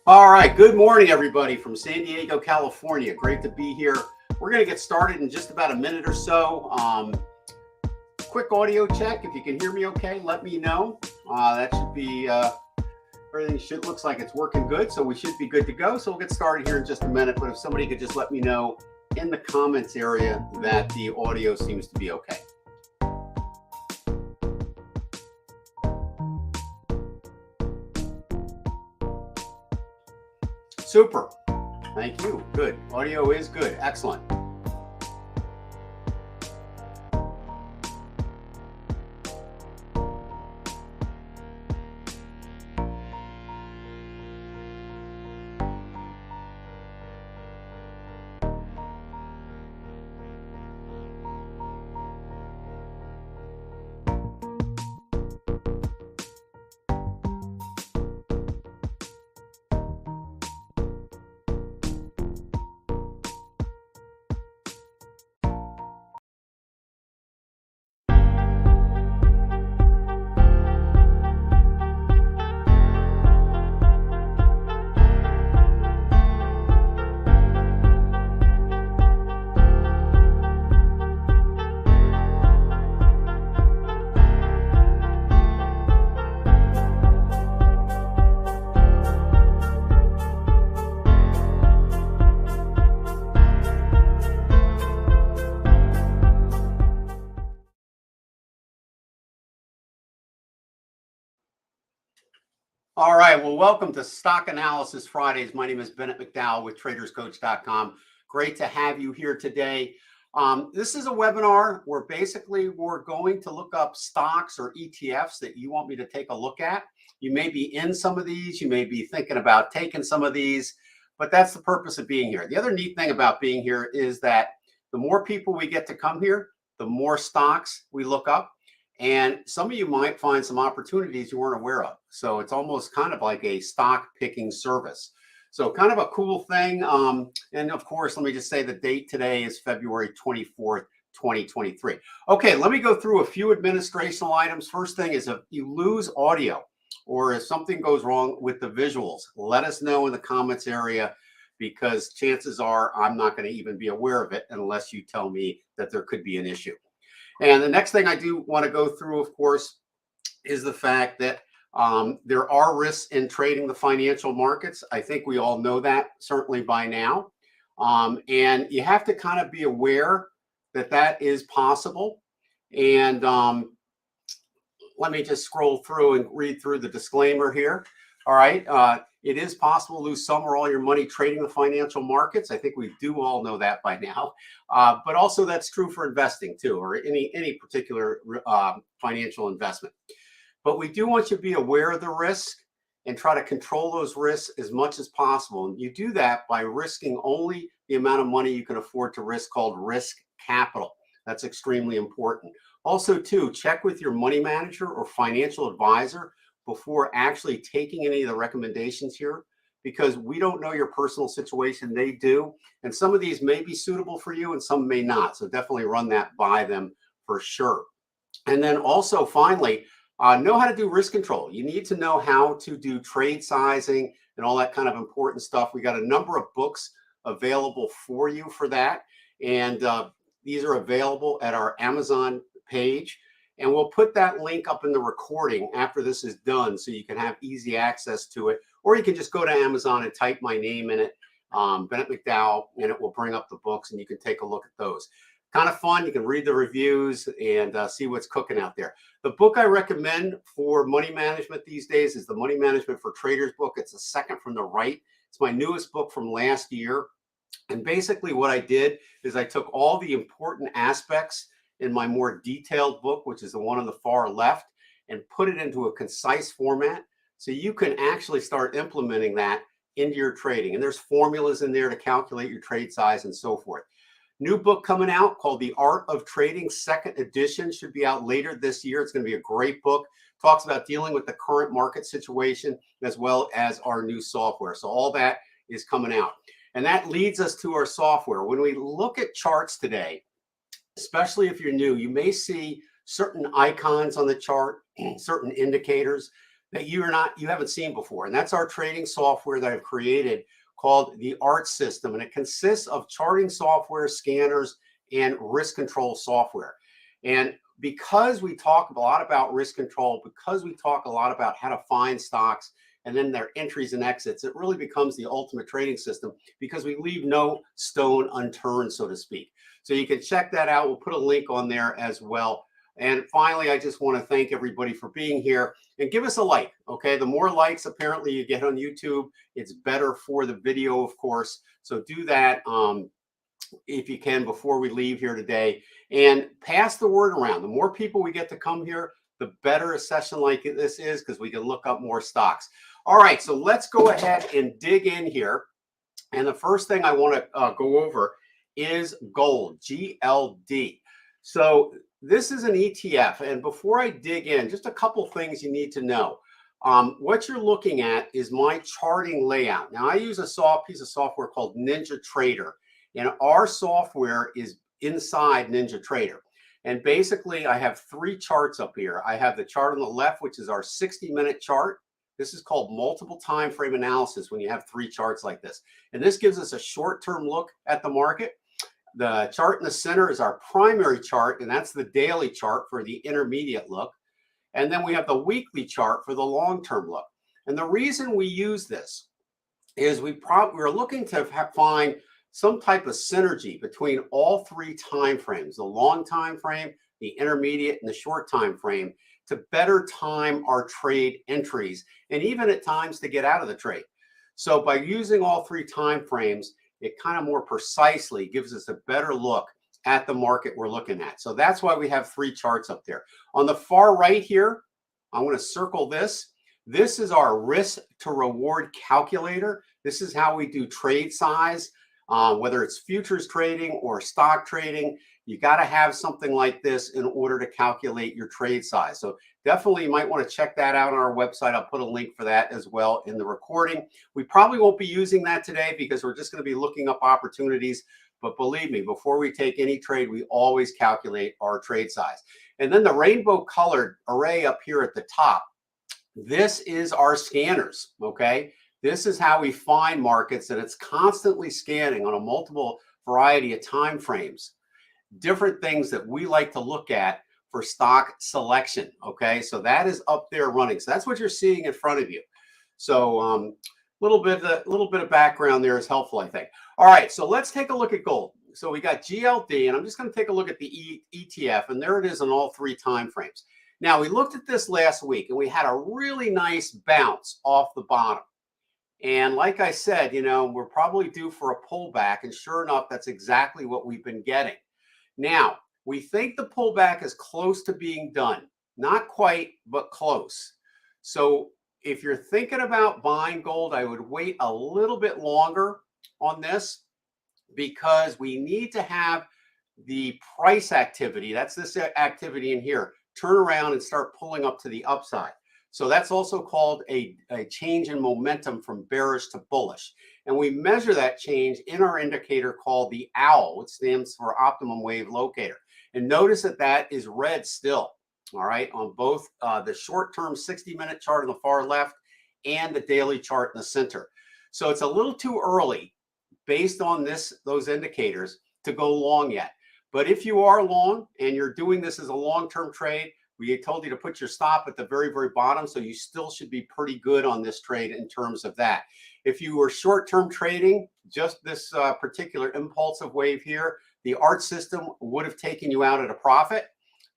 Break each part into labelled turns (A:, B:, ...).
A: All right, good morning, everybody from San Diego, California. Great to be here. We're going to get started in just about a minute or so. Quick audio check. If you can hear me okay, let me know. That should be, everything looks like it's working good, so we should be good to go. So we'll get started here in just a minute, but if somebody could just let me know in the comments area that the audio seems to be okay. Super. Thank you. Good. Audio is good. Excellent. All right, well, welcome to Stock Analysis Fridays. My name is Bennett McDowell with TradersCoach.com. Great to have you here today. This is a webinar where basically we're going to look up stocks or ETFs that you want me to take a look at. You may be in some of these, you may be thinking about taking some of these, but that's the purpose of being here. The other neat thing about being here is that the more people we get to come here, the more stocks we look up. And some of you might find some opportunities you weren't aware of. So it's almost kind of like a stock picking service. So kind of a cool thing. And of course, let me just say the date today is February 24th, 2023. Okay, let me go through a few administrational items. First thing is if you lose audio or if something goes wrong with the visuals, let us know in the comments area, because chances are I'm not going to even be aware of it unless you tell me that there could be an issue. And the next thing I do want to go through, of course, is the fact that there are risks in trading the financial markets. I think we all know that certainly by now. And you have to kind of be aware that that is possible. And let me just scroll through and read through the disclaimer here. All right. It is possible to lose some or all your money trading the financial markets. I think we do all know that by now. But also that's true for investing too, or any particular financial investment. But we do want you to be aware of the risk and try to control those risks as much as possible. And you do that by risking only the amount of money you can afford to risk, called risk capital. That's extremely important. Also too, check with your money manager or financial advisor before actually taking any of the recommendations here, because we don't know your personal situation, they do. And some of these may be suitable for you and some may not. So definitely run that by them for sure. And then also finally, know how to do risk control. You need to know how to do trade sizing and all that kind of important stuff. We got a number of books available for you for that. And these are available at our Amazon page. And we'll put that link up in the recording after this is done so you can have easy access to it. Or you can just go to Amazon and type my name in it, Bennett McDowell, and it will bring up the books and you can take a look at those. Kind of fun. You can read the reviews and see what's cooking out there. The book I recommend for money management these days is the Money Management for Traders book. It's the second from the right. It's my newest book from last year. And basically what I did is I took all the important aspects in my more detailed book, which is the one on the far left, and put it into a concise format so you can actually start implementing that into your trading. And there's formulas in there to calculate your trade size and so forth. New book coming out called The Art of Trading, second edition, should be out later this year. It's going to be a great book. Talks about dealing with the current market situation as well as our new software. So all that is coming out. And that leads us to our software. When we look at charts today, especially if you're new, you may see certain icons on the chart, certain indicators that you haven't seen before. And that's our trading software that I've created called the ART system. And it consists of charting software, scanners, and risk control software. And because we talk a lot about risk control, because we talk a lot about how to find stocks and then their entries and exits, it really becomes the ultimate trading system because we leave no stone unturned, so to speak. So you can check that out. We'll put a link on there as well. And finally, I just want to thank everybody for being here and give us a like. Okay, the more likes apparently you get on YouTube, it's better for the video, of course. So do that if you can before we leave here today, and pass the word around. The more people we get to come here, the better a session like this is, because we can look up more stocks. All right, so let's go ahead and dig in here. And the first thing I want to go over is gold, GLD. So this is an ETF, and before I dig in, just a couple things you need to know. What you're looking at is my charting layout. Now, I use a piece of software called NinjaTrader, and our software is inside NinjaTrader. And basically, I have 3 charts up here. I have the chart on the left, which is our 60-minute chart. This is called multiple time frame analysis when you have 3 charts like this. And this gives us a short-term look at the market. The chart in the center is our primary chart, and that's the daily chart for the intermediate look. And then we have the weekly chart for the long-term look. And the reason we use this is we're looking to find some type of synergy between all 3 time frames, the long time frame, the intermediate, and the short time frame, to better time our trade entries, and even at times to get out of the trade. So by using all 3 time frames, it kind of more precisely gives us a better look at the market we're looking at. So that's why we have 3 charts up there. On the far right here, I want to circle this. This is our risk to reward calculator. This is how we do trade size, whether it's futures trading or stock trading. You got to have something like this in order to calculate your trade size. So definitely you might want to check that out on our website. I'll put a link for that as well in the recording. We probably won't be using that today because we're just going to be looking up opportunities. But believe me, before we take any trade, we always calculate our trade size. And then the rainbow colored array up here at the top, this is our scanners, okay? This is how we find markets, and it's constantly scanning on a multiple variety of time frames. Different things that we like to look at for stock selection. Okay, so that is up there running. So that's what you're seeing in front of you. So a little bit of background there is helpful, I think. All right, so let's take a look at gold. So we got GLD, and I'm just going to take a look at the ETF, and there it is on all 3 time frames. Now, we looked at this last week, and we had a really nice bounce off the bottom. And like I said, you know, we're probably due for a pullback, and sure enough, that's exactly what we've been getting. Now, we think the pullback is close to being done. Not quite, but close. So if you're thinking about buying gold, I would wait a little bit longer on this because we need to have the price activity, that's this activity in here, turn around and start pulling up to the upside. So that's also called a change in momentum from bearish to bullish. And we measure that change in our indicator called the OWL, which stands for Optimum Wave Locator. And notice that that is red still, all right, on both the short-term 60-minute chart on the far left and the daily chart in the center. So it's a little too early based on those indicators to go long yet. But if you are long and you're doing this as a long-term trade, we told you to put your stop at the very, very bottom, so you still should be pretty good on this trade in terms of that. If you were short-term trading, just this particular impulsive wave here, the ART system would have taken you out at a profit,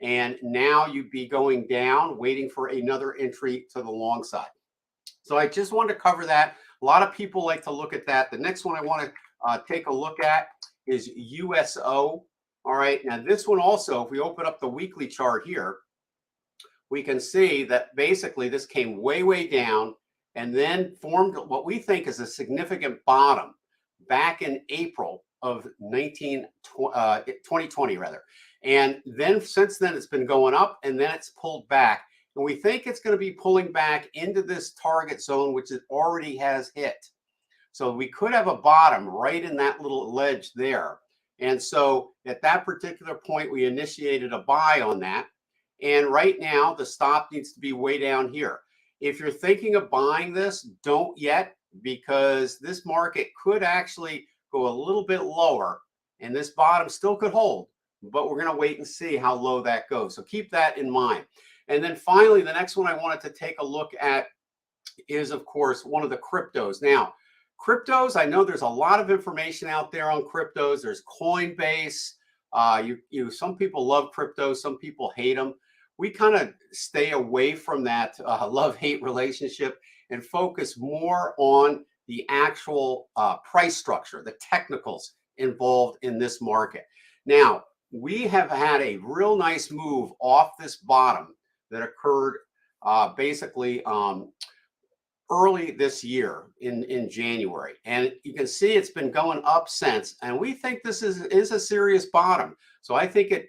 A: and now you'd be going down, waiting for another entry to the long side. So I just wanted to cover that. A lot of people like to look at that. The next one I want to take a look at is USO. All right, now this one also, if we open up the weekly chart here, we can see that basically this came way, way down and then formed what we think is a significant bottom back in April of 2020 rather. And then since then it's been going up and then it's pulled back. And we think it's going to be pulling back into this target zone, which it already has hit. So we could have a bottom right in that little ledge there. And so at that particular point, we initiated a buy on that. And right now, the stop needs to be way down here. If you're thinking of buying this, don't yet, because this market could actually go a little bit lower and this bottom still could hold, but we're going to wait and see how low that goes. So keep that in mind. And then finally, the next one I wanted to take a look at is, of course, one of the cryptos. Now, cryptos, I know there's a lot of information out there on cryptos. There's Coinbase. Some people love cryptos, some people hate them. We kind of stay away from that love-hate relationship and focus more on the actual price structure, the technicals involved in this market. Now, we have had a real nice move off this bottom that occurred basically early this year in January. And you can see it's been going up since. And we think this is a serious bottom. So I think it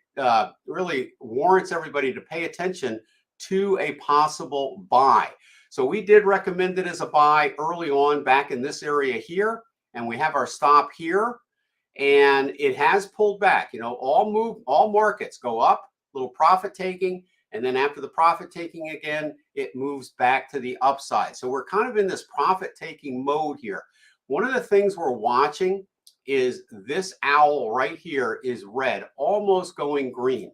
A: really warrants everybody to pay attention to a possible buy. So we did recommend it as a buy early on back in this area here. And we have our stop here. And it has pulled back. You know, all markets go up, little profit taking. And then after the profit taking again, it moves back to the upside. So we're kind of in this profit taking mode here. One of the things we're watching is this owl right here is red, almost going green.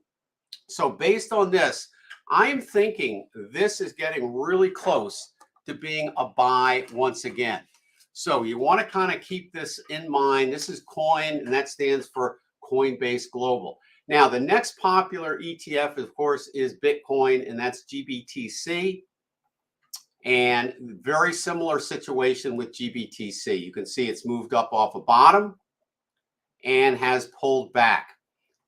A: So based on this, I'm thinking this is getting really close to being a buy once again. So you want to kind of keep this in mind. This is Coin, and that stands for Coinbase Global. Now, the next popular ETF, of course, is Bitcoin, and that's GBTC. And very similar situation with GBTC. You can see it's moved up off a bottom and has pulled back.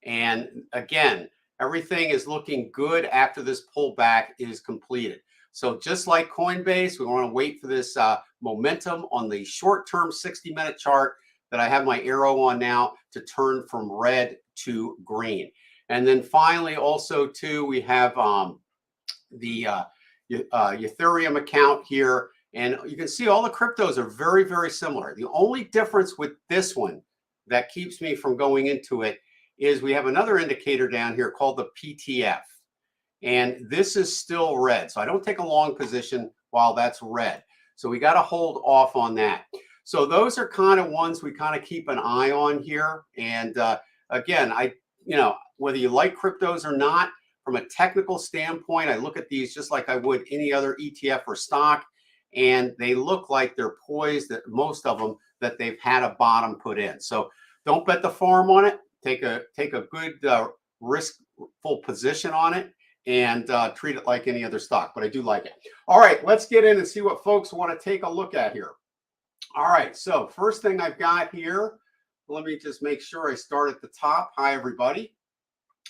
A: And again, everything is looking good after this pullback is completed. So just like Coinbase, we want to wait for this momentum on the short-term 60-minute chart that I have my arrow on now to turn from red to green. And then finally, also too, we have the Eitherium account here, and you can see all the cryptos are very, very similar. The only difference with this one that keeps me from going into it is we have another indicator down here called the PTF, and this is still red. So I don't take a long position while that's red. So we got to hold off on that. So those are kind of ones we kind of keep an eye on here. And again, whether you like cryptos or not, from a technical standpoint, I look at these just like I would any other ETF or stock, and they look like they're poised, that most of them, that they've had a bottom put in. So don't bet the farm on it. Take a good riskful position on it and treat it like any other stock. But I do like it. All right, let's get in and see what folks want to take a look at here. All right, so first thing I've got here, let me just make sure I start at the top. Hi, everybody.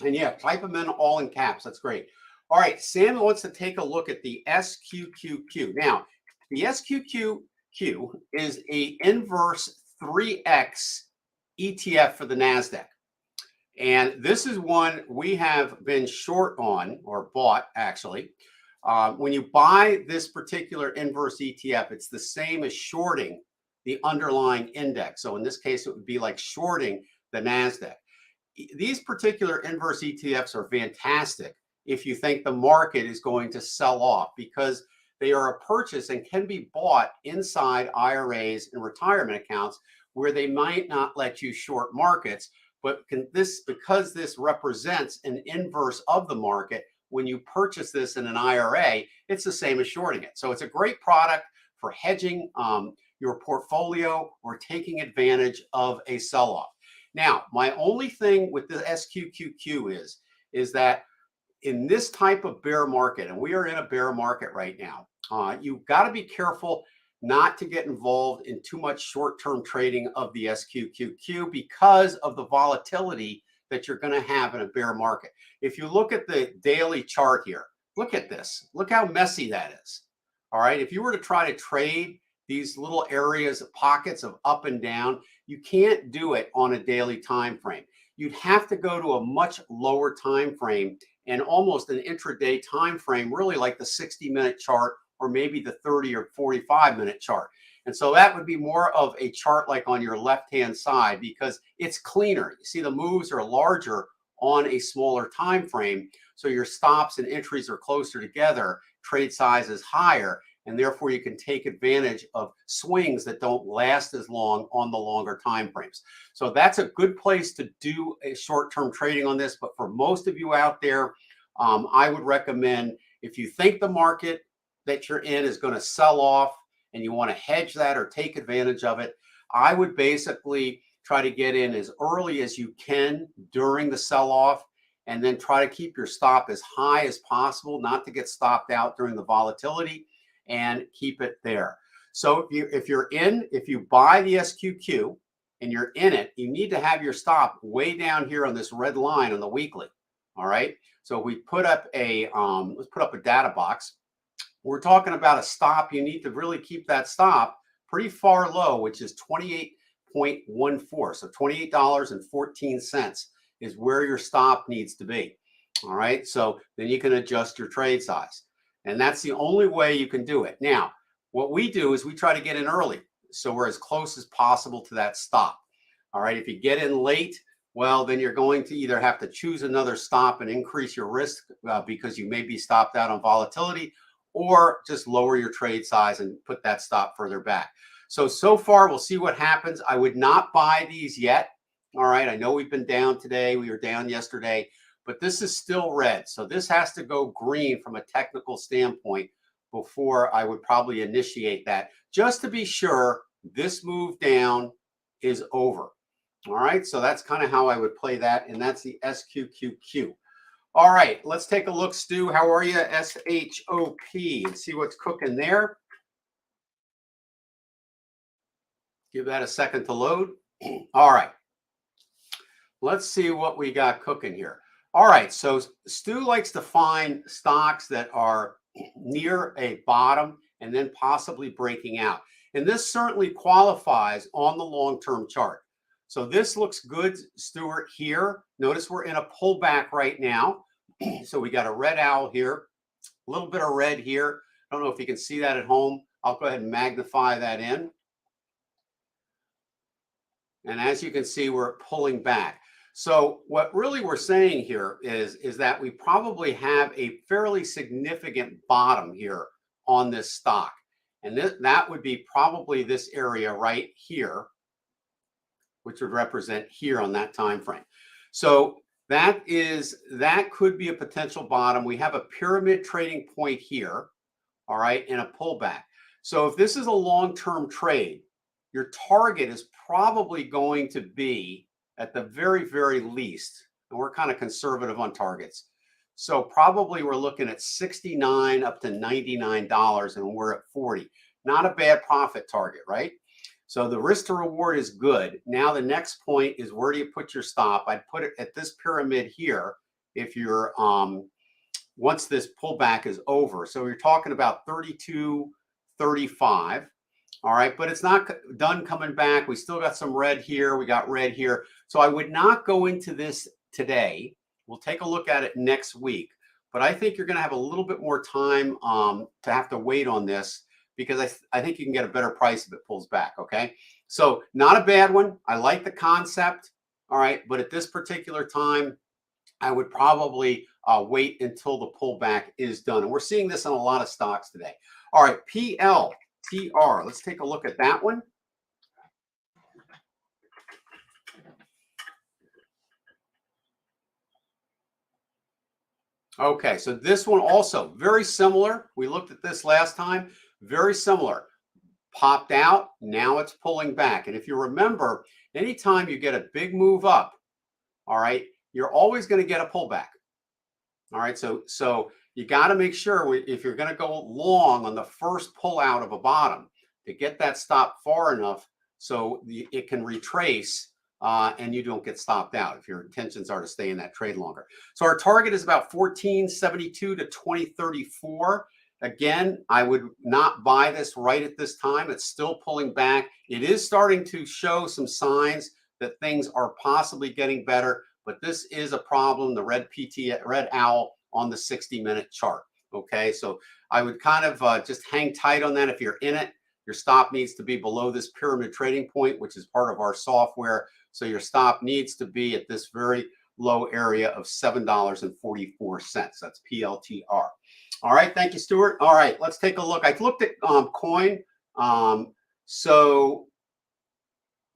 A: And yeah, type them in all in caps. That's great. All right, Sam wants to take a look at the SQQQ. Now, the SQQQ is a inverse 3X ETF for the Nasdaq. And this is one we have been short on, or bought actually. When you buy this particular inverse ETF, it's the same as shorting the underlying index. So in this case, it would be like shorting the Nasdaq. These particular inverse ETFs are fantastic if you think the market is going to sell off, because they are a purchase and can be bought inside IRAs and retirement accounts where they might not let you short markets. But because this represents an inverse of the market, when you purchase this in an IRA, it's the same as shorting it. So it's a great product for hedging your portfolio or taking advantage of a sell-off. Now, my only thing with the SQQQ is that in this type of bear market, and we are in a bear market right now, you've got to be careful not to get involved in too much short-term trading of the SQQQ because of the volatility that you're going to have in a bear market. If you look at the daily chart here, look at this. Look how messy that is. All right. If you were to try to trade these little areas, pockets of up and down, you can't do it on a daily time frame. You'd have to go to a much lower time frame and almost an intraday time frame, really like the 60-minute chart or maybe the 30 or 45-minute chart. And so that would be more of a chart like on your left-hand side, because it's cleaner. You see the moves are larger on a smaller time frame, so your stops and entries are closer together. trade size is higher, and therefore you can take advantage of swings that don't last as long on the longer time frames. So that's a good place to do a short-term trading on this. But for most of you out there, I would recommend, if you think the market that you're in is going to sell off and you want to hedge that or take advantage of it, I would basically try to get in as early as you can during the sell-off, and then try to keep your stop as high as possible, not to get stopped out during the volatility, and keep it there. So if you buy the SQQ and you're in it, you need to have your stop way down here on this red line on the weekly. All right. So we put up a let's put up a data box. We're talking about a stop. You need to really keep that stop pretty far low, which is 28.14. So $28.14 is where your stop needs to be. All right. So then you can adjust your trade size. And that's the only way you can do it. Now, what we do is we try to get in early, so we're as close as possible to that stop. All right. If you get in late, well, then you're going to either have to choose another stop and increase your risk because you may be stopped out on volatility, or just lower your trade size and put that stop further back. So far, we'll see what happens. I would not buy these yet. All right. I know we've been down today. We were down yesterday, but this is still red. So this has to go green from a technical standpoint before I would probably initiate that, just to be sure this move down is over. All right. So that's kind of how I would play that. And that's the SQQQ. All right. Let's take a look, Stu. How are you? SHOP, and see what's cooking there. Give that a second to load. All right. Let's see what we got cooking here. All right. So Stu likes to find stocks that are near a bottom and then possibly breaking out. And this certainly qualifies on the long-term chart. So this looks good, Stuart, here. Notice we're in a pullback right now. So we got a red owl here, a little bit of red here. I don't know if you can see that at home. I'll go ahead and magnify that in. And as you can see, we're pulling back. So what really we're saying here is that we probably have a fairly significant bottom here on this stock. And that would be probably this area right here, which would represent here on that time frame. So that could be a potential bottom. We have a pyramid trading point here, all right, and a pullback. So if this is a long-term trade, your target is probably going to be, at the very, very least, and we're kind of conservative on targets, so probably we're looking at $69 up to $99, and we're at 40. Not a bad profit target, right? So the risk to reward is good. Now the next point is, where do you put your stop? I'd put it at this pyramid here if you're once this pullback is over. So you're talking about 32.35. All right, but it's not done coming back. We still got some red here. We got red here. So I would not go into this today. We'll take a look at it next week. But I think you're going to have a little bit more time to have to wait on this, because I think you can get a better price if it pulls back, okay? So not a bad one. I like the concept, all right? But at this particular time, I would probably wait until the pullback is done. And we're seeing this in a lot of stocks today. All right, PLTR. Let's take a look at that one. Okay, so this one also very similar. We looked at this last time. Very similar. Popped out. Now it's pulling back. And if you remember, anytime you get a big move up, all right, you're always going to get a pullback. All right, so you got to make sure, if you're going to go long on the first pull out of a bottom, to get that stop far enough so it can retrace and you don't get stopped out if your intentions are to stay in that trade longer. So our target is about 1472 to 2034. Again, I would not buy this right at this time. It's still pulling back. It is starting to show some signs that things are possibly getting better, but this is a problem, the red owl on the 60-minute chart. Okay, so I would kind of just hang tight on that. If you're in it, your stop needs to be below this pyramid trading point, which is part of our software. So your stop needs to be at this very low area of $7.44. That's PLTR. All right, thank you, Stuart. All right, let's take a look. I looked at Coin. So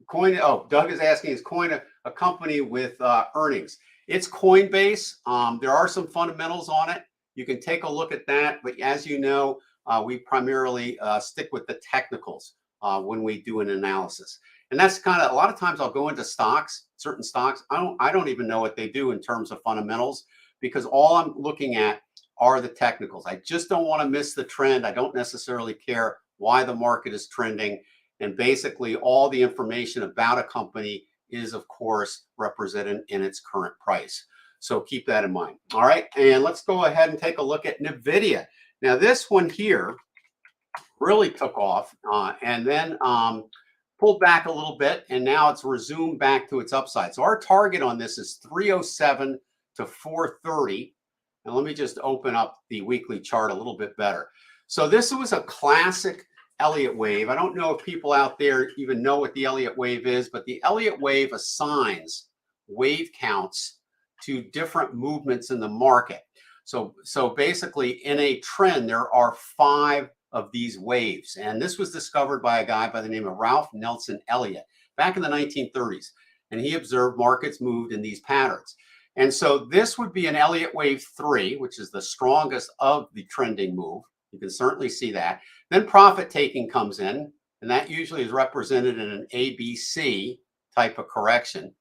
A: Coin, oh, Doug is asking, is Coin a company with earnings? It's Coinbase. There are some fundamentals on it. You can take a look at that. But as you know, we primarily stick with the technicals when we do an analysis. And that's kind of, a lot of times I'll go into stocks, certain stocks. I don't even know what they do in terms of fundamentals, because all I'm looking at are the technicals. I just don't want to miss the trend. I don't necessarily care why the market is trending. And basically all the information about a company is, of course, represented in its current price. So keep that in mind. All right, and let's go ahead and take a look at NVIDIA. Now this one here really took off and then pulled back a little bit, and now it's resumed back to its upside. So our target on this is 307 to 430. And let me just open up the weekly chart a little bit better. So this was a classic Elliott wave. I don't know if people out there even know what the Elliott wave is, but the Elliott wave assigns wave counts to different movements in the market. So basically in a trend, there are 5 of these waves. And this was discovered by a guy by the name of Ralph Nelson Elliott back in the 1930s. And he observed markets moved in these patterns. And so this would be an Elliott wave 3, which is the strongest of the trending move. You can certainly see that. Then profit taking comes in, and that usually is represented in an ABC type of correction.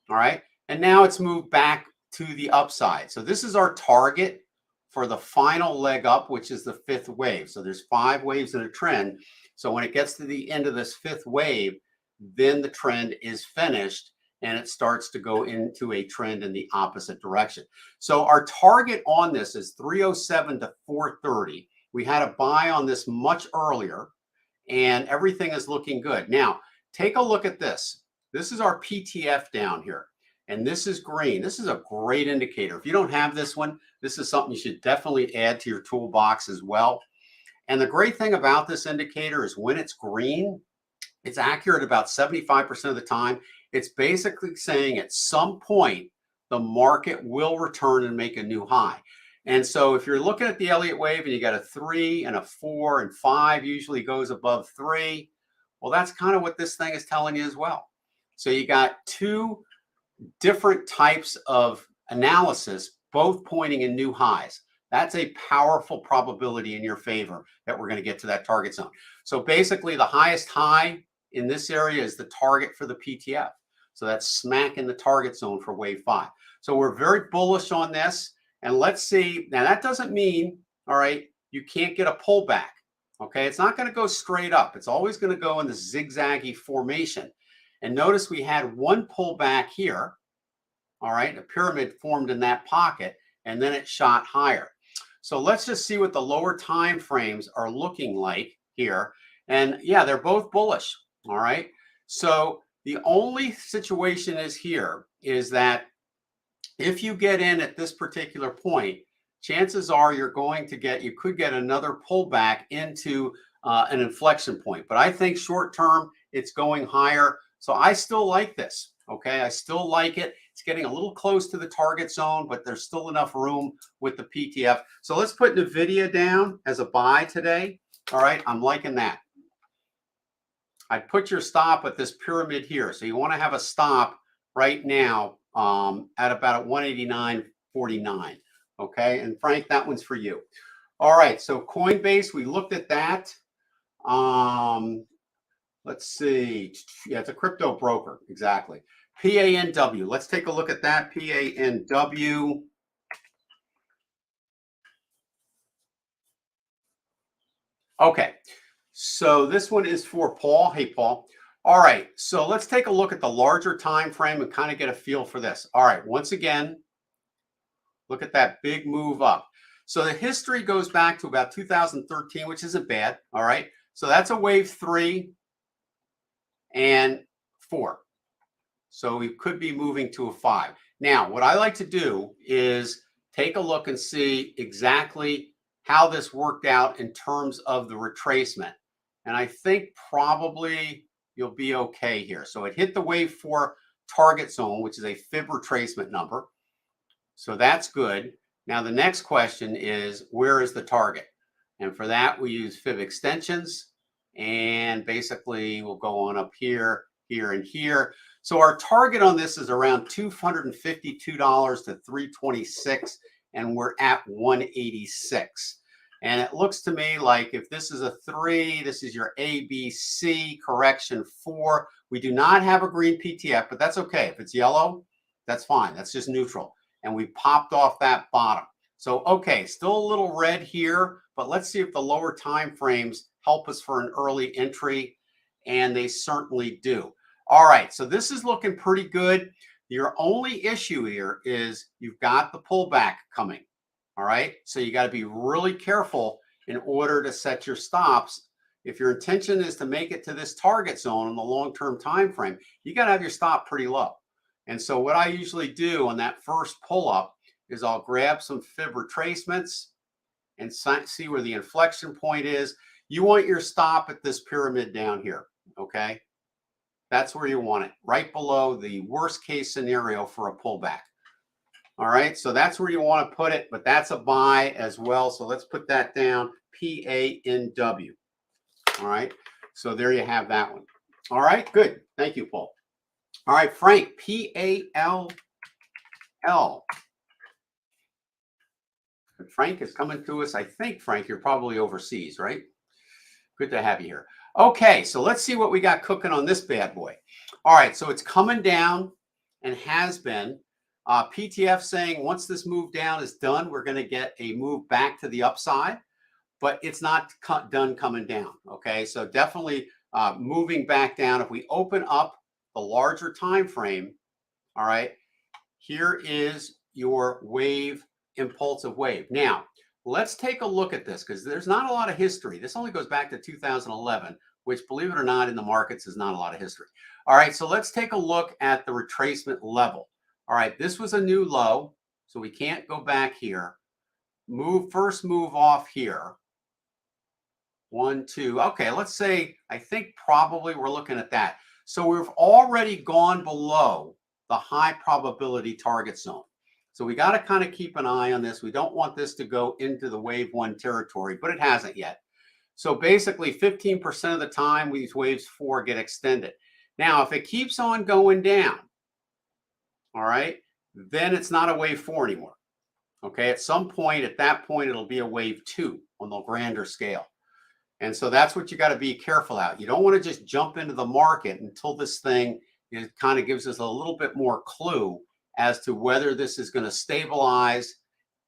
A: All right. And now it's moved back to the upside. So this is our target for the final leg up, which is the 5th wave. So there's 5 waves in a trend. So when it gets to the end of this 5th wave, then the trend is finished and it starts to go into a trend in the opposite direction. So our target on this is 307 to 430. We had a buy on this much earlier and everything is looking good. Now, take a look at this. This is our PTF down here, and this is green. This is a great indicator. If you don't have this one, this is something you should definitely add to your toolbox as well. And the great thing about this indicator is when it's green, it's accurate about 75% of the time. It's basically saying at some point, the market will return and make a new high. And so if you're looking at the Elliott wave and you got a 3 and a 4 and 5 usually goes above 3, well, that's kind of what this thing is telling you as well. So you got 2 different types of analysis, both pointing in new highs. That's a powerful probability in your favor that we're going to get to that target zone. So basically the highest high in this area is the target for the PTF. So that's smack in the target zone for wave 5. So we're very bullish on this. And let's see, now that doesn't mean, all right, you can't get a pullback. Okay, it's not going to go straight up. It's always going to go in the zigzaggy formation. And notice we had one pullback here. All right, a pyramid formed in that pocket, and then it shot higher. So let's just see what the lower time frames are looking like here. And yeah, they're both bullish. All right. So the only situation is here is that if you get in at this particular point, chances are you could get another pullback into an inflection point. But I think short term, it's going higher. So I still like this. Okay, I still like it. It's getting a little close to the target zone, but there's still enough room with the PTF. So let's put NVIDIA down as a buy today. All right, I'm liking that. I'd put your stop at this pyramid here. So you want to have a stop right now at about 189.49. Okay, and Frank, that one's for you. All right, so Coinbase, we looked at that. Let's see. Yeah, it's a crypto broker. Exactly. PANW. Let's take a look at that. PANW. Okay. So this one is for Paul. Hey, Paul. All right. So let's take a look at the larger time frame and kind of get a feel for this. All right. Once again, look at that big move up. So the history goes back to about 2013, which isn't bad. All right. So that's a wave 3 and 4. So we could be moving to a 5. Now, what I like to do is take a look and see exactly how this worked out in terms of the retracement. And I think probably you'll be okay here. So it hit the wave 4 target zone, which is a fib retracement number. So that's good. Now, the next question is, where is the target? And for that, we use fib extensions. And basically, we'll go on up here, here, and here. So our target on this is around $252 to $326, and we're at 186. And it looks to me like if this is a 3, this is your ABC, correction 4. We do not have a green PTF, but that's okay. If it's yellow, that's fine. That's just neutral. And we popped off that bottom. So, okay, still a little red here, but let's see if the lower time frames help us for an early entry, and they certainly do. All right, so this is looking pretty good. Your only issue here is you've got the pullback coming. All right, so you got to be really careful in order to set your stops. If your intention is to make it to this target zone in the long-term time frame, you got to have your stop pretty low. And so what I usually do on that first pull-up is I'll grab some fib retracements and see where the inflection point is. You want your stop at this pyramid down here, okay? That's where you want it, right below the worst case scenario for a pullback. All right, so that's where you want to put it, but that's a buy as well. So let's put that down, PANW. All right, so there you have that one. All right, good. Thank you, Paul. All right, Frank, PALL. Frank is coming to us. I think, Frank, you're probably overseas, right? Good to have you here. Okay, so let's see what we got cooking on this bad boy. All right, so it's coming down and has been. PTF saying once this move down is done, we're going to get a move back to the upside, but it's not done coming down. Okay, so definitely moving back down. If we open up the larger time frame, all right, here is your wave, impulsive wave. Now, let's take a look at this because there's not a lot of history. This only goes back to 2011, which, believe it or not, in the markets is not a lot of history. All right, so let's take a look at the retracement level. All right, this was a new low, so we can't go back here. First move off here. 1, 2. Okay, let's say, I think probably we're looking at that. So we've already gone below the high probability target zone. So we got to kind of keep an eye on this. We don't want this to go into the wave 1 territory, but it hasn't yet. So basically 15% of the time these waves 4 get extended. Now, if it keeps on going down, all right, then it's not a wave 4 anymore. Okay, at some point, at that point, it'll be a wave 2 on the grander scale. And so that's what you got to be careful at. You don't want to just jump into the market until this thing kind of gives us a little bit more clue as to whether this is going to stabilize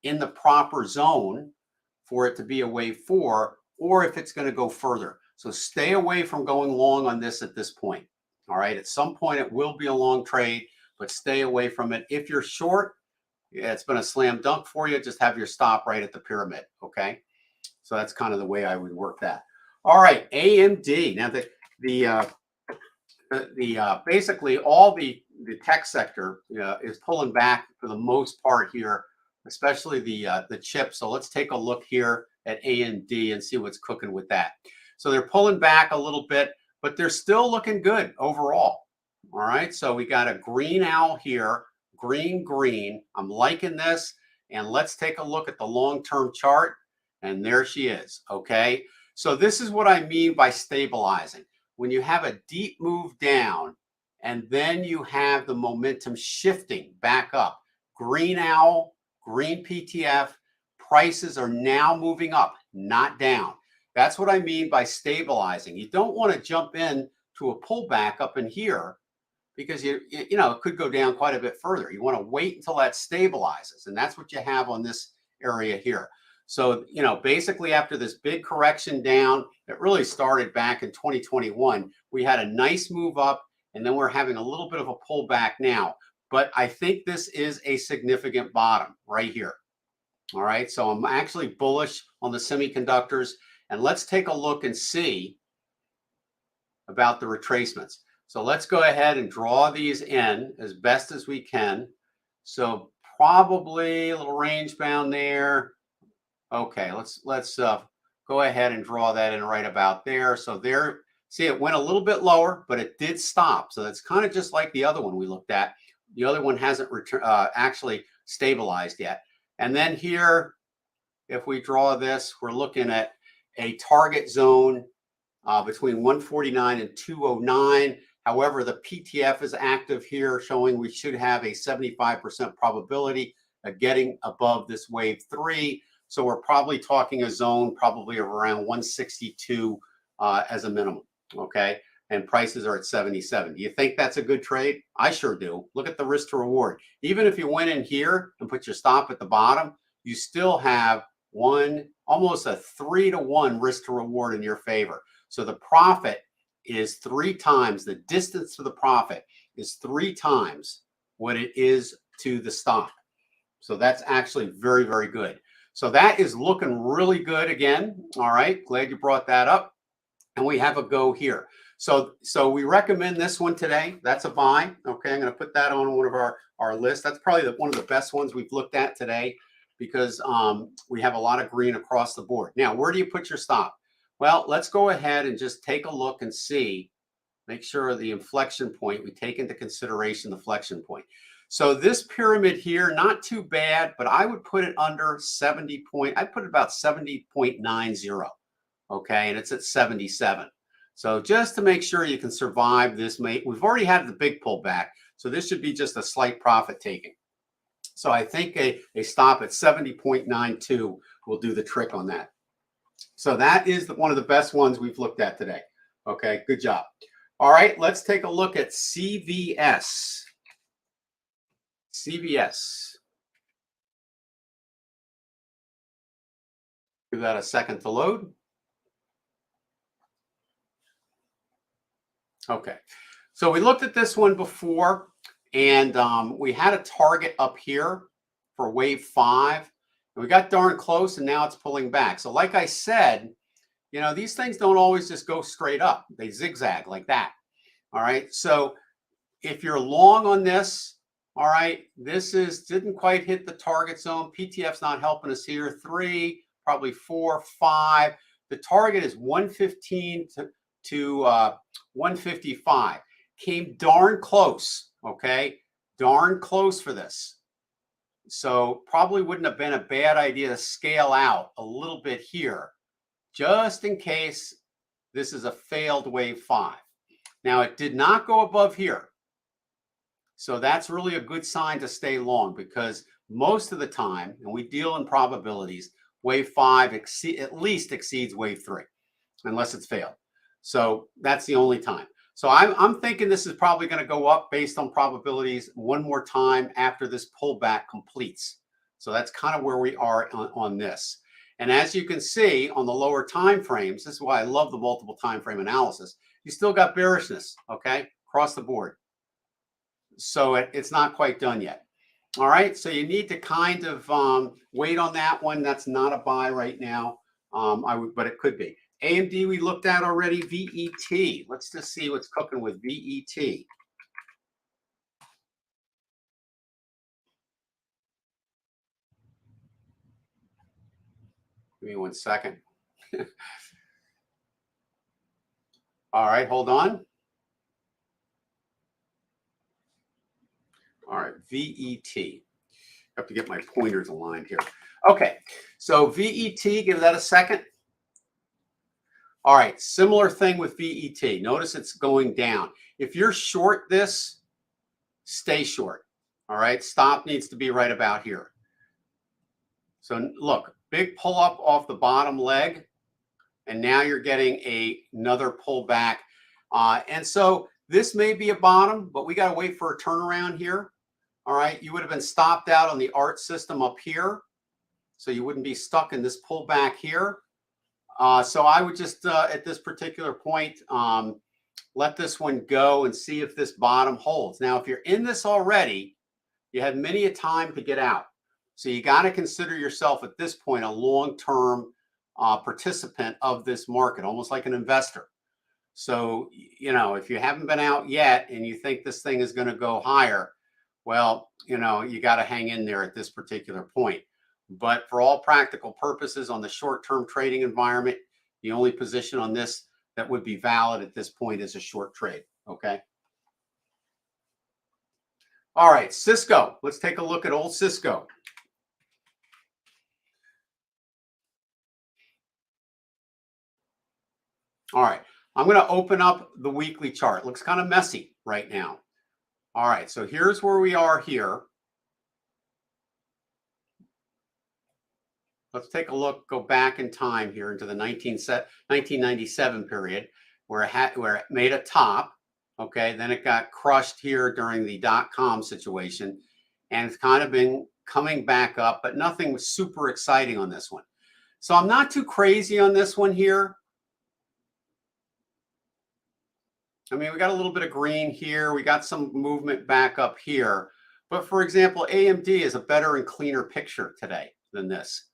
A: in the proper zone for it to be a wave 4, or if it's going to go further. So stay away from going long on this at this point. All right, at some point it will be a long trade, but stay away from it. If you're short, yeah, it's been a slam dunk for you. Just have your stop right at the pyramid, okay? So that's kind of the way I would work that. All right, AMD. Now basically all the tech sector is pulling back for the most part here, especially the chips. So let's take a look here at AMD and see what's cooking with that. So they're pulling back a little bit, but they're still looking good overall. All right, so we got a green owl here, green. I'm liking this, and let's take a look at the long-term chart, and there she is, okay? So this is what I mean by stabilizing. When you have a deep move down, and then you have the momentum shifting back up, green owl, green PTF, prices are now moving up, not down. That's what I mean by stabilizing. You don't want to jump in to a pullback up in here, because it could go down quite a bit further. You want to wait until that stabilizes, and that's what you have on this area here. So, basically after this big correction down that really started back in 2021, we had a nice move up, and then we're having a little bit of a pullback now. But I think this is a significant bottom right here. All right, so I'm actually bullish on the semiconductors, and let's take a look and see about the retracements. So let's go ahead and draw these in as best as we can. So probably a little range bound there. Okay, let's go ahead and draw that in right about there. So there, see, it went a little bit lower, but it did stop. So that's kind of just like the other one we looked at. The other one hasn't actually stabilized yet. And then here, if we draw this, we're looking at a target zone between 149 and 209. However, the PTF is active here, showing we should have a 75% probability of getting above this wave 3. So we're probably talking a zone probably of around 162 as a minimum, okay? And prices are at 77. Do you think that's a good trade? I sure do. Look at the risk to reward. Even if you went in here and put your stop at the bottom, you still have almost a 3-to-1 risk to reward in your favor. So the profit is 3 times, the distance to the profit is 3 times what it is to the stop. So that's actually very, very good. So that is looking really good again. All right, glad you brought that up. And we have a go here. So we recommend this one today. That's a buy. Okay, I'm going to put that on one of our lists. That's probably one of the best ones we've looked at today because we have a lot of green across the board. Now, where do you put your stop? Well, let's go ahead and just take a look and see. Make sure the inflection point, we take into consideration the inflection point. So this pyramid here, not too bad, but I would put it under 70 point. I'd put it about 70.90. Okay, and it's at 77. So just to make sure you can survive this, we've already had the big pullback, so this should be just a slight profit taking. So I think a stop at 70.92 will do the trick on that. So that is one of the best ones we've looked at today. Okay, good job. All right, let's take a look at CVS. CVS. Give that a second to load. Okay, so we looked at this one before, and we had a target up here for wave 5, and we got darn close, and now it's pulling back. So like I said, you know, these things don't always just go straight up. They zigzag like that. All right, so if you're long on this, all right, this didn't quite hit the target zone. PTF's not helping us here. 3, probably 4, 5. The target is 115 to 155. Came darn close, okay? Darn close for this. So probably wouldn't have been a bad idea to scale out a little bit here, just in case this is a failed wave 5. Now, it did not go above here. So that's really a good sign to stay long, because most of the time, and we deal in probabilities, wave 5 at least exceeds wave 3, unless it's failed. So that's the only time. So I'm thinking this is probably going to go up based on probabilities one more time after this pullback completes. So that's kind of where we are on this. And as you can see on the lower time frames, this is why I love the multiple time frame analysis. You still got bearishness, okay, across the board. So it's not quite done yet. All right, so you need to kind of wait on that one. That's not a buy right now, but it could be. AMD we looked at already. VET. Let's just see what's cooking with VET. Give me 1 second. All right, hold on. All right, VET. I have to get my pointers aligned here. Okay, so VET, give that a second. All right, similar thing with VET. Notice it's going down. If you're short this, stay short. All right, stop needs to be right about here. So look, big pull up off the bottom leg, and now you're getting another pullback. And so this may be a bottom, but we got to wait for a turnaround here. All right, you would have been stopped out on the ART system up here, so you wouldn't be stuck in this pullback here. So I would just, at this particular point, let this one go and see if this bottom holds. Now, if you're in this already, you had many a time to get out. So you got to consider yourself at this point a long-term participant of this market, almost like an investor. So, you know, if you haven't been out yet and you think this thing is going to go higher, well, you know, you got to hang in there at this particular point. But for all practical purposes on the short-term trading environment, the only position on this that would be valid at this point is a short trade, okay? All right, Cisco. Let's take a look at old Cisco. All right, I'm going to open up the weekly chart. It looks kind of messy right now. All right, so here's where we are here. Let's take a look, go back in time here into the 1997 period where it made a top. Okay, then it got crushed here during the dot-com situation, and it's kind of been coming back up, but nothing was super exciting on this one. So I'm not too crazy on this one here. I mean, we got a little bit of green here. We got some movement back up here. But for example, AMD is a better and cleaner picture today than this.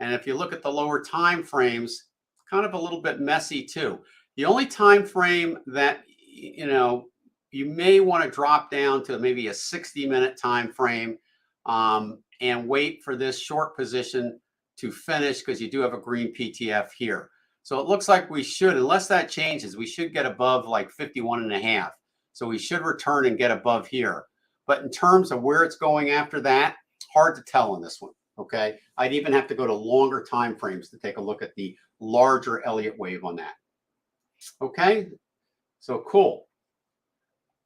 A: And if you look at the lower time frames, kind of a little bit messy too. The only time frame that, you may want to drop down to maybe a 60-minute time frame and wait for this short position to finish, because you do have a green PTF here. So it looks like we should, unless that changes, we should get above like 51.5. So we should return and get above here. But in terms of where it's going after that, hard to tell on this one. Okay, I'd even have to go to longer time frames to take a look at the larger Elliott wave on that. Okay, so cool.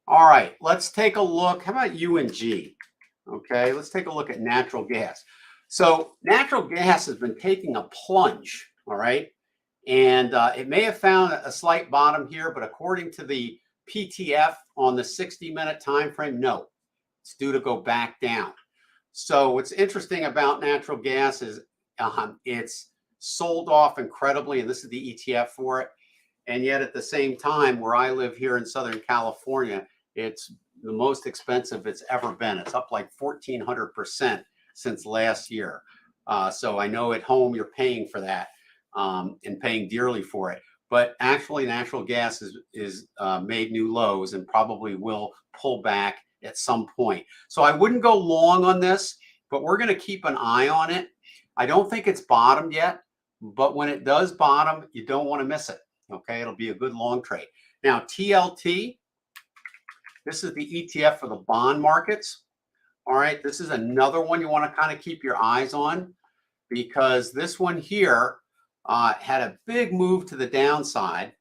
A: All right, let's take a look. How about UNG? Okay, let's take a look at natural gas. So natural gas has been taking a plunge. All right, and it may have found a slight bottom here, but according to the PTF on the 60-minute time frame, no, it's due to go back down. So what's interesting about natural gas is it's sold off incredibly, and this is the ETF for it. And yet at the same time, where I live here in Southern California, it's the most expensive it's ever been. It's up like 1,400% since last year. So I know at home you're paying for that and paying dearly for it. But actually, natural gas is made new lows and probably will pull back at some point. So I wouldn't go long on this, but we're going to keep an eye on it. I don't think it's bottomed yet, but when it does bottom, you don't want to miss it. Okay, it'll be a good long trade. Now, TLT, this is the ETF for the bond markets. All right, this is another one you want to kind of keep your eyes on, because this one here had a big move to the downside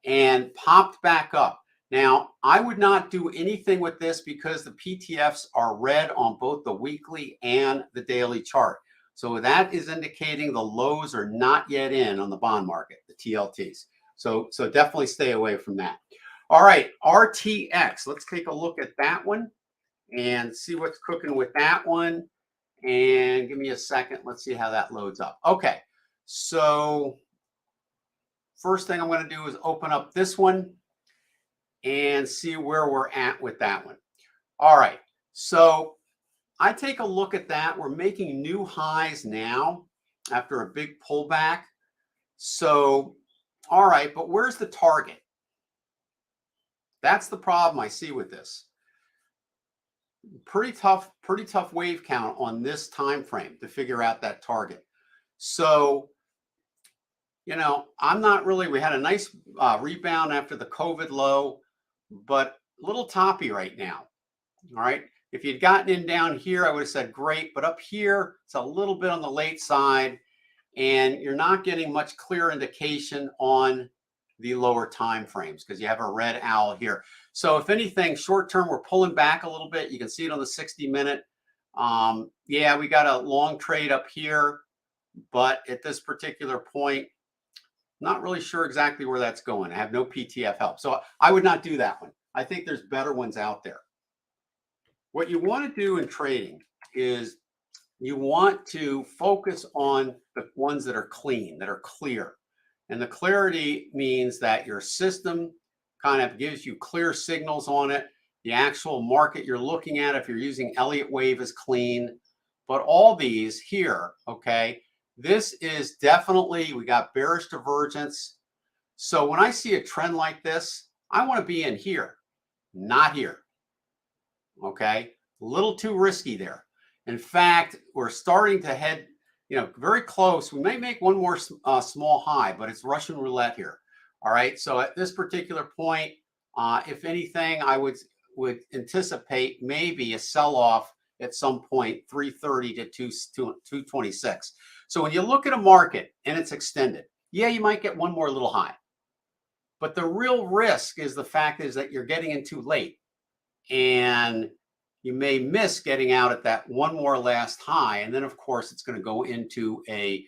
A: and popped back up. Now, I would not do anything with this because the PTFs are red on both the weekly and the daily chart. So that is indicating the lows are not yet in on the bond market, the TLTs. So definitely stay away from that. All right, RTX. Let's take a look at that one and see what's cooking with that one. And give me a second. Let's see how that loads up. Okay, so first thing I'm going to do is open up this one and see where we're at with that one. All right, so I take a look at that. We're making new highs now after a big pullback. So, all right, but where's the target? That's the problem I see with this. Pretty tough wave count on this time frame to figure out that target. So, I'm not really, we had a nice rebound after the COVID low, but a little toppy right now. All right. If you'd gotten in down here, I would have said great, but up here, it's a little bit on the late side, and you're not getting much clear indication on the lower time frames because you have a red owl here. So if anything, short term, we're pulling back a little bit. You can see it on the 60-minute. Yeah, we got a long trade up here, but at this particular point, not really sure exactly where that's going. I have no PTF help. So I would not do that one. I think there's better ones out there. What you want to do in trading is you want to focus on the ones that are clean, that are clear. And the clarity means that your system kind of gives you clear signals on it. The actual market you're looking at, if you're using Elliott wave, is clean. But all these here, okay, this is definitely, we got bearish divergence. So when I see a trend like this, I want to be in here, not here. Okay, a little too risky there. In fact, we're starting to head, very close. We may make one more small high, but it's Russian roulette here. All right, so at this particular point, if anything, I would anticipate maybe a sell-off at some point, 330 to 226. So when you look at a market and it's extended, yeah, you might get one more little high. But the real risk is the fact is that you're getting in too late, and you may miss getting out at that one more last high. And then, of course, it's going to go into a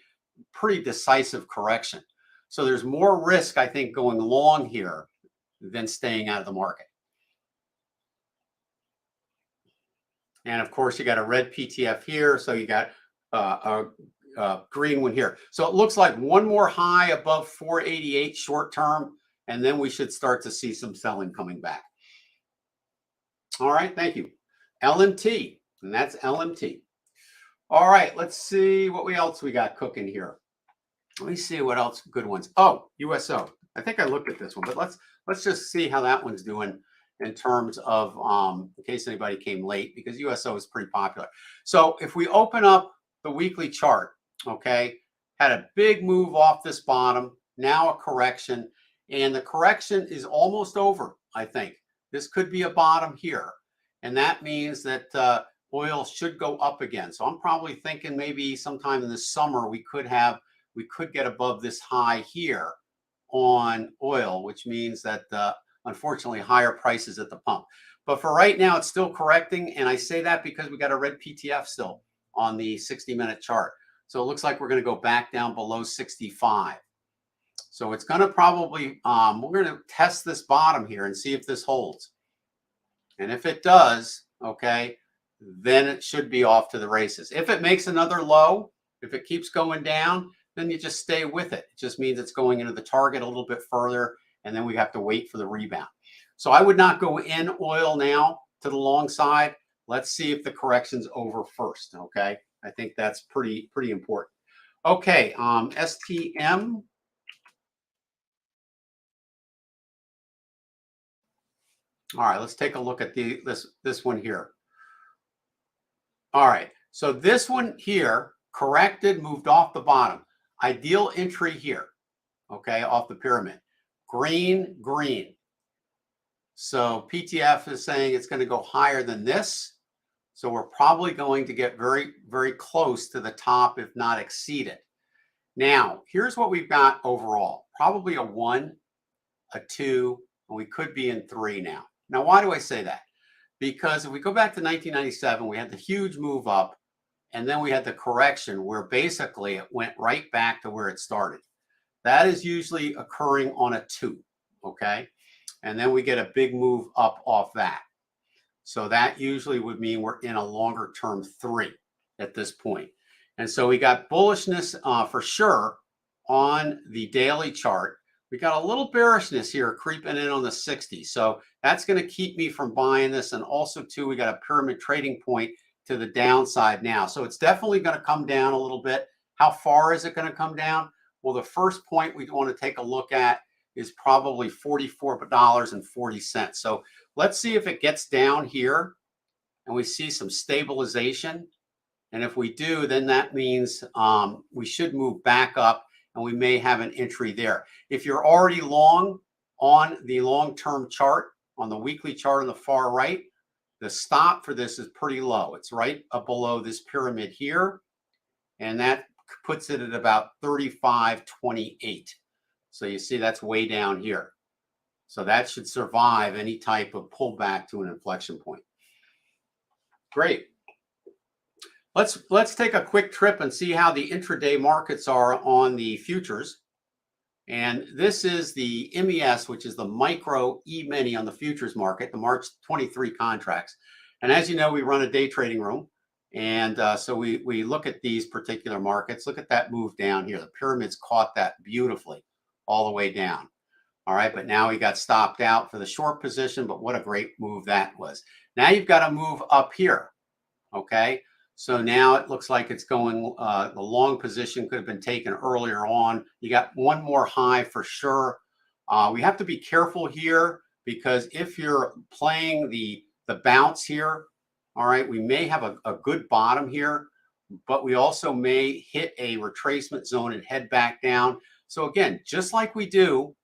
A: pretty decisive correction. So there's more risk, I think, going long here than staying out of the market. And of course, you got a red PTF here. So you got a green one here. So it looks like one more high above 488 short term, and then we should start to see some selling coming back. All right, thank you. LMT, and that's LMT. All right, let's see what else we got cooking here. Let me see what else good ones. Oh, USO. I think I looked at this one, but let's just see how that one's doing in terms of in case anybody came late, because USO is pretty popular. So if we open up the weekly chart, okay, had a big move off this bottom, now a correction, and the correction is almost over. I think this could be a bottom here, and that means that oil should go up again. So I'm probably thinking maybe sometime in the summer we could get above this high here on oil, which means that unfortunately higher prices at the pump. But for right now, it's still correcting, and I say that because we got a red PTF still on the 60-minute chart. So it looks like we're going to go back down below 65. So it's going to probably, we're going to test this bottom here and see if this holds. And if it does, okay, then it should be off to the races. If it makes another low, if it keeps going down, then you just stay with it. It just means it's going into the target a little bit further, and then we have to wait for the rebound. So I would not go in oil now to the long side. Let's see if the correction's over first, okay? I think that's pretty important. Okay, STM. All right, let's take a look at this one here. All right, so this one here corrected, moved off the bottom. Ideal entry here, okay, off the pyramid. Green, green. So PTF is saying it's going to go higher than this. So we're probably going to get very, very close to the top, if not exceed it. Now, here's what we've got overall. Probably a 1, a 2, and we could be in 3 now. Now, why do I say that? Because if we go back to 1997, we had the huge move up, and then we had the correction where basically it went right back to where it started. That is usually occurring on a 2, okay? And then we get a big move up off that. So that usually would mean we're in a longer term 3 at this point. And so we got bullishness for sure on the daily chart. We got a little bearishness here creeping in on the 60. So that's going to keep me from buying this. And also too, we got a pyramid trading point to the downside now. So it's definitely going to come down a little bit. How far is it going to come down? Well, the first point we want to take a look at is probably $44.40. So let's see if it gets down here and we see some stabilization. And if we do, then that means we should move back up and we may have an entry there. If you're already long on the long-term chart, on the weekly chart on the far right, the stop for this is pretty low. It's right up below this pyramid here. And that puts it at about 35.28. So you see that's way down here. So that should survive any type of pullback to an inflection point. Great. Let's take a quick trip and see how the intraday markets are on the futures. And this is the MES, which is the micro E-mini on the futures market, the March 23 contracts. And as you know, we run a day trading room. And so we look at these particular markets. Look at that move down here. The pyramids caught that beautifully all the way down. All right, but now he got stopped out for the short position, but what a great move that was. Now you've got to move up here, okay? So now it looks like it's going, the long position could have been taken earlier on. You got one more high for sure. We have to be careful here because if you're playing the bounce here, all right, we may have a good bottom here, but we also may hit a retracement zone and head back down. So again, just like we do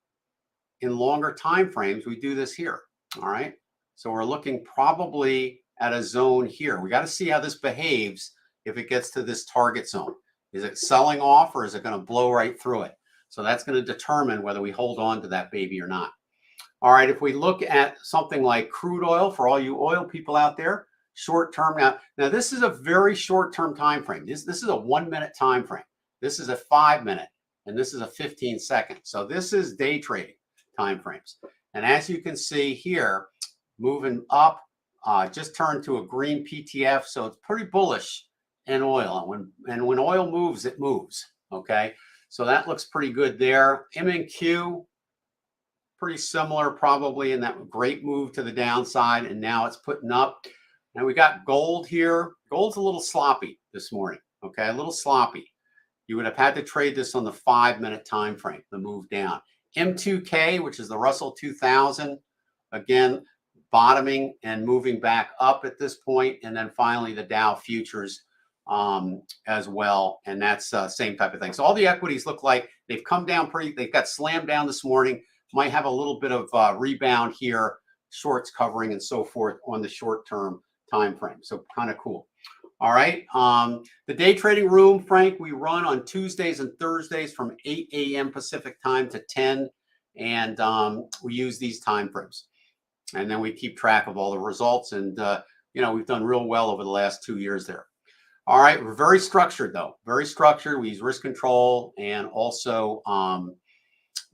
A: in longer time frames, we do this here, all right? So we're looking probably at a zone here. We got to see how this behaves if it gets to this target zone. Is it selling off or is it going to blow right through it? So that's going to determine whether we hold on to that baby or not. All right, if we look at something like crude oil, for all you oil people out there, short term. Now this is a very short term time frame. This is a 1 minute time frame. This is a 5 minute, and this is a 15 second. So this is day trading time frames. And as you can see here, moving up, just turned to a green PTF. So it's pretty bullish in oil. And when oil moves, it moves. Okay, so that looks pretty good there. MNQ, pretty similar, probably in that great move to the downside, and now it's putting up. And we got gold here. Gold's a little sloppy this morning. Okay, a little sloppy. You would have had to trade this on the 5 minute time frame, the move down. M2K, which is the Russell 2000, again bottoming and moving back up at this point, and then finally the Dow futures as well, and that's same type of thing. So all the equities look like they've come down they've got slammed down this morning. Might have a little bit of rebound here, shorts covering and so forth on the short term time frame. So kind of cool. All right, the day trading room, Frank, we run on Tuesdays and Thursdays from 8 a.m. Pacific time to 10, and we use these time frames, and then we keep track of all the results. And you know, we've done real well over the last 2 years there. All right, we're very structured though, very structured. We use risk control and also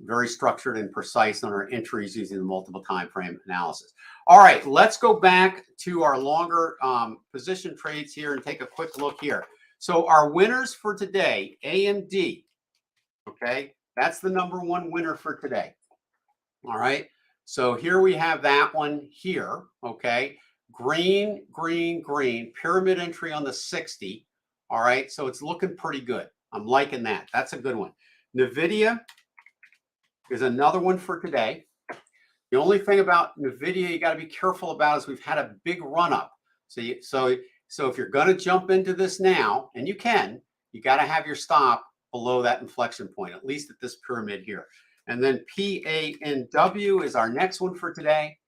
A: very structured and precise on our entries using the multiple time frame analysis. All right, let's go back to our longer position trades here and take a quick look here. So our winners for today, AMD, okay, that's the #1 winner for today. All right, so here we have that one here, okay, green, green, green, pyramid entry on the 60. All right, so it's looking pretty good. I'm liking that. That's a good one. NVDA is another one for today. The only thing about NVIDIA you got to be careful about is we've had a big run up. So if you're going to jump into this now, and you can, you got to have your stop below that inflection point, at least at this pyramid here. And then PANW is our next one for today.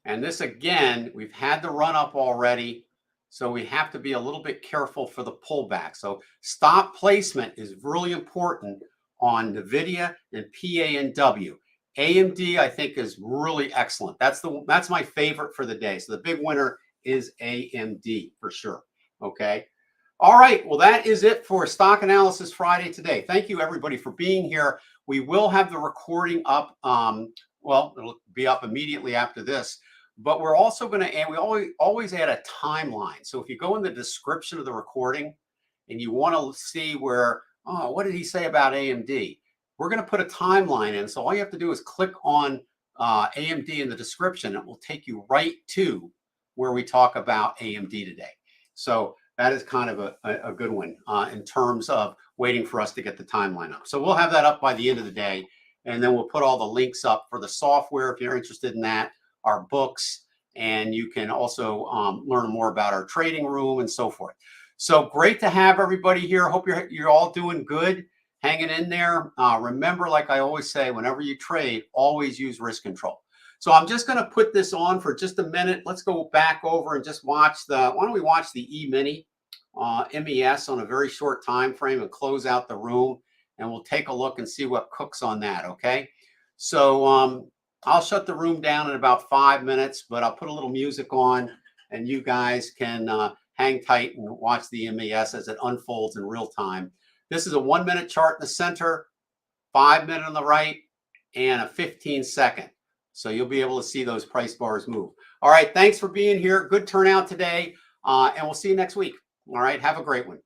A: And this, again, we've had the run up already. So we have to be a little bit careful for the pullback. So stop placement is really important on NVIDIA and PANW. AMD, I think, is really excellent. That's my favorite for the day. So the big winner is AMD for sure. Okay. All right. Well, that is it for Stock Analysis Friday today. Thank you, everybody, for being here. We will have the recording up. Well, it'll be up immediately after this. But we're also going to add, we always add a timeline. So if you go in the description of the recording and you want to see where, oh, what did he say about AMD? We're going to put a timeline in. So all you have to do is click on AMD in the description. It will take you right to where we talk about AMD today. So that is kind of a good one in terms of waiting for us to get the timeline up. So we'll have that up by the end of the day. And then we'll put all the links up for the software if you're interested in that, our books, and you can also learn more about our trading room and so forth. So great to have everybody here. Hope you're all doing good, hanging in there. Remember, like I always say, whenever you trade, always use risk control. So I'm just going to put this on for just a minute. Let's go back over and just watch why don't we watch the E-mini MES on a very short time frame and close out the room, and we'll take a look and see what cooks on that. Okay. So I'll shut the room down in about 5 minutes, but I'll put a little music on and you guys can hang tight and watch the MES as it unfolds in real time. This is a 1 minute chart in the center, 5 minute on the right, and a 15-second. So you'll be able to see those price bars move. All right. Thanks for being here. Good turnout today. And we'll see you next week. All right. Have a great one.